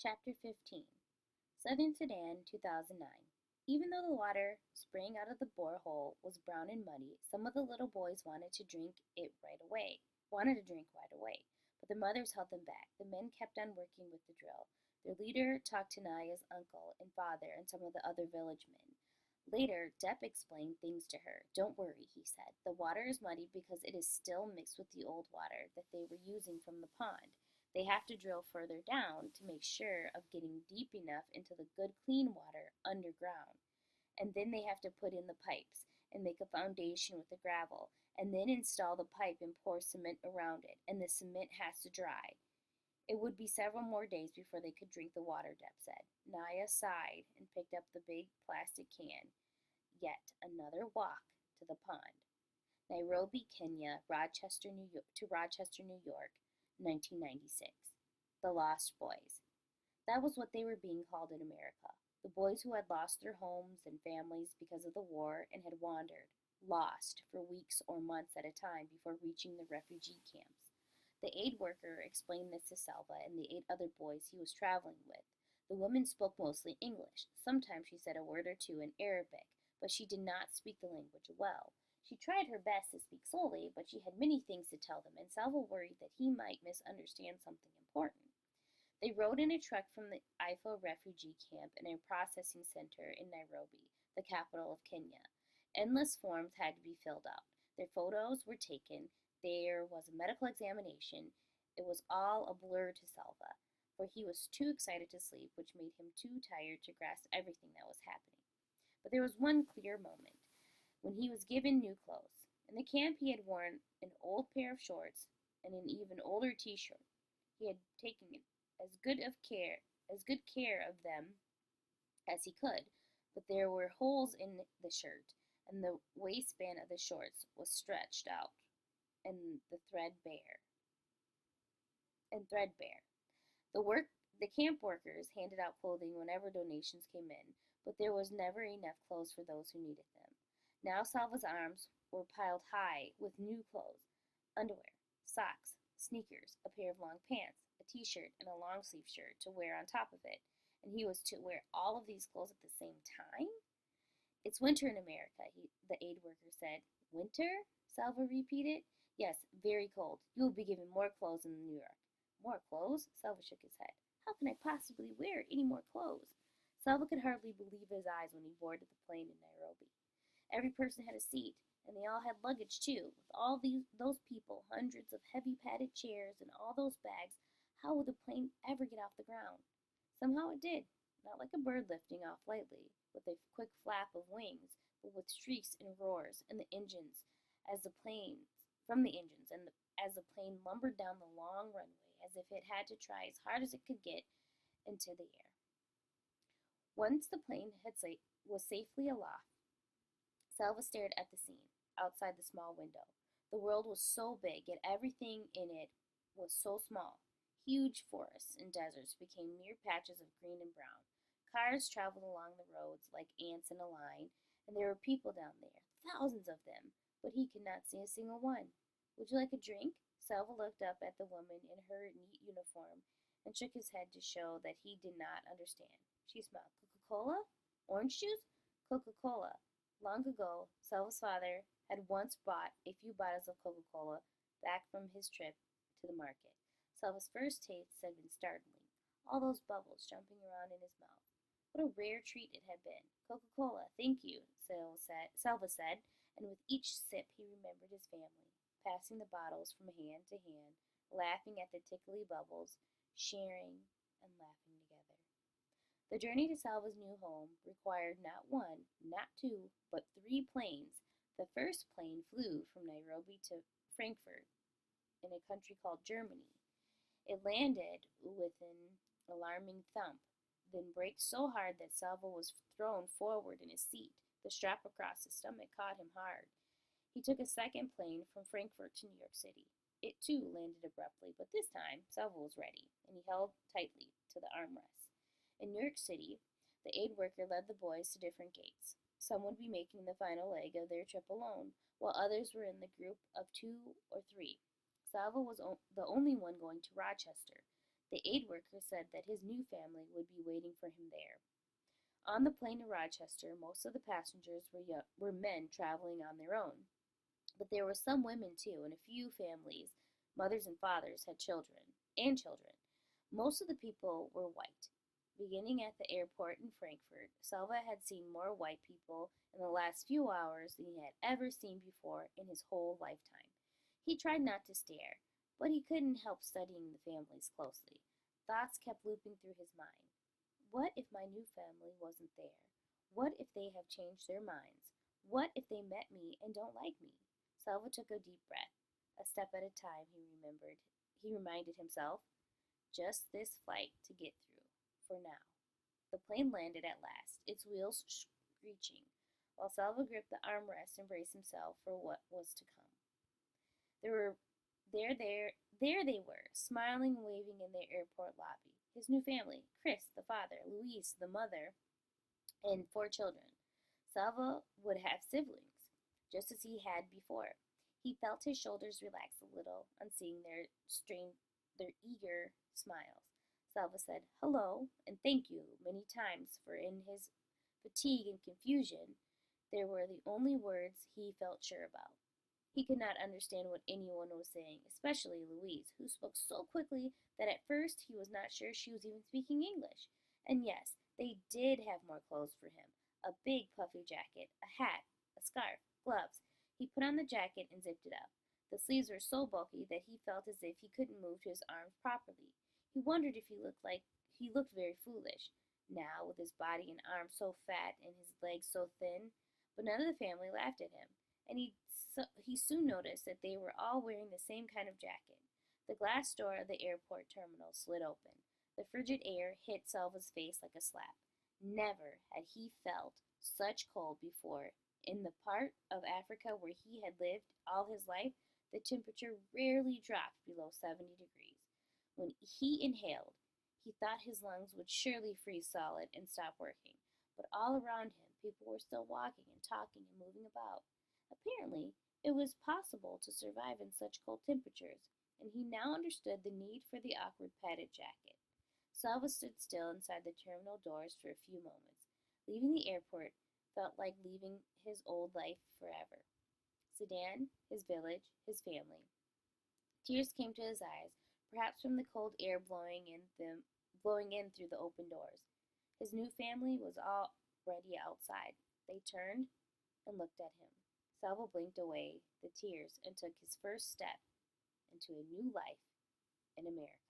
Chapter 15 Southern Sudan, 2009. Even though the water spraying out of the borehole was brown and muddy, some of the little boys wanted to drink right away, but their mothers held them back. The men kept on working with the drill. Their leader talked to Naya's uncle and father and some of the other village men. Later, Depp explained things to her. Don't worry, he said. The water is muddy because it is still mixed with the old water that they were using from the pond. They have to drill further down to make sure of getting deep enough into the good clean water underground. And then they have to put in the pipes and make a foundation with the gravel, and then install the pipe and pour cement around it, and the cement has to dry. It would be several more days before they could drink the water, Depp said. Naya sighed and picked up the big plastic can. Yet another walk to the pond. Nairobi, Kenya, Rochester, New York, 1996. The Lost Boys. That was what they were being called in America. The boys who had lost their homes and families because of the war and had wandered, lost, for weeks or months at a time before reaching the refugee camps. The aid worker explained this to Salva and the 8 other boys he was traveling with. The woman spoke mostly English. Sometimes she said a word or two in Arabic, but she did not speak the language well. She tried her best to speak slowly, but she had many things to tell them, and Salva worried that he might misunderstand something important. They rode in a truck from the Ifo refugee camp and a processing center in Nairobi, the capital of Kenya. Endless forms had to be filled out. Their photos were taken. There was a medical examination. It was all a blur to Salva, for he was too excited to sleep, which made him too tired to grasp everything that was happening. But there was one clear moment, when he was given new clothes. In the camp he had worn an old pair of shorts and an even older t-shirt. He had taken as good care of them as he could, but there were holes in the shirt, and the waistband of the shorts was stretched out and threadbare. The camp workers handed out clothing whenever donations came in, but there was never enough clothes for those who needed them. Now Salva's arms were piled high with new clothes, underwear, socks, sneakers, a pair of long pants, a t-shirt, and a long-sleeve shirt to wear on top of it, and he was to wear all of these clothes at the same time? It's winter in America, the aid worker said. Winter? Salva repeated. Yes, very cold. You will be given more clothes in New York. More clothes? Salva shook his head. How can I possibly wear any more clothes? Salva could hardly believe his eyes when he boarded the plane in Nairobi. Every person had a seat, and they all had luggage too. With all those people, hundreds of heavy padded chairs, and all those bags, how would the plane ever get off the ground? Somehow it did, not like a bird lifting off lightly, with a quick flap of wings, but with shrieks and roars, and the engines, as the plane lumbered down the long runway, as if it had to try as hard as it could get into the air. Once the plane was safely aloft, Salva stared at the scene, outside the small window. The world was so big, yet everything in it was so small. Huge forests and deserts became mere patches of green and brown. Cars traveled along the roads like ants in a line, and there were people down there, thousands of them, but he could not see a single one. Would you like a drink? Salva looked up at the woman in her neat uniform and shook his head to show that he did not understand. She smiled. Coca-Cola? Orange juice? Coca-Cola. Long ago, Salva's father had once bought a few bottles of Coca-Cola back from his trip to the market. Salva's first tastes had been startling, all those bubbles jumping around in his mouth. What a rare treat it had been. Coca-Cola, thank you, Salva said, and with each sip he remembered his family, passing the bottles from hand to hand, laughing at the tickly bubbles, sharing and laughing together. The journey to Salva's new home required not 1, not 2, but 3 planes. The first plane flew from Nairobi to Frankfurt, in a country called Germany. It landed with an alarming thump, then braked so hard that Salva was thrown forward in his seat. The strap across his stomach caught him hard. He took a second plane from Frankfurt to New York City. It too landed abruptly, but this time Salva was ready, and he held tightly to the armrest. In New York City, the aid worker led the boys to different gates. Some would be making the final leg of their trip alone, while others were in the group of 2 or 3. Salva was the only one going to Rochester. The aid worker said that his new family would be waiting for him there. On the plane to Rochester, most of the passengers were men traveling on their own. But there were some women too, and a few families, mothers and fathers, had children. Most of the people were white. Beginning at the airport in Frankfurt, Selva had seen more white people in the last few hours than he had ever seen before in his whole lifetime. He tried not to stare, but he couldn't help studying the families closely. Thoughts kept looping through his mind. What if my new family wasn't there? What if they have changed their minds? What if they met me and don't like me? Selva took a deep breath. A step at a time, he reminded himself. Just this flight to get through, for now. The plane landed at last, its wheels screeching, while Selva gripped the armrest and braced himself for what was to come. There they were, smiling and waving in their airport lobby. His new family, Chris, the father, Louise, the mother, and 4 children. Selva would have siblings, just as he had before. He felt his shoulders relax a little on seeing their eager smiles. Selva said hello and thank you many times, for in his fatigue and confusion, they were the only words he felt sure about. He could not understand what anyone was saying, especially Louise, who spoke so quickly that at first he was not sure she was even speaking English. And yes, they did have more clothes for him. A big puffy jacket, a hat, a scarf, gloves. He put on the jacket and zipped it up. The sleeves were so bulky that he felt as if he couldn't move his arms properly. He wondered if he looked very foolish, now with his body and arms so fat and his legs so thin. But none of the family laughed at him, and he soon noticed that they were all wearing the same kind of jacket. The glass door of the airport terminal slid open. The frigid air hit Selva's face like a slap. Never had he felt such cold before. In the part of Africa where he had lived all his life, the temperature rarely dropped below 70 degrees. When he inhaled, he thought his lungs would surely freeze solid and stop working. But all around him, people were still walking and talking and moving about. Apparently, it was possible to survive in such cold temperatures, and he now understood the need for the awkward padded jacket. Selva stood still inside the terminal doors for a few moments. Leaving the airport felt like leaving his old life forever. Sedan, his village, his family. Tears came to his eyes, perhaps from the cold air blowing in through the open doors. His new family was already outside. They turned and looked at him. Selva blinked away the tears and took his first step into a new life in America.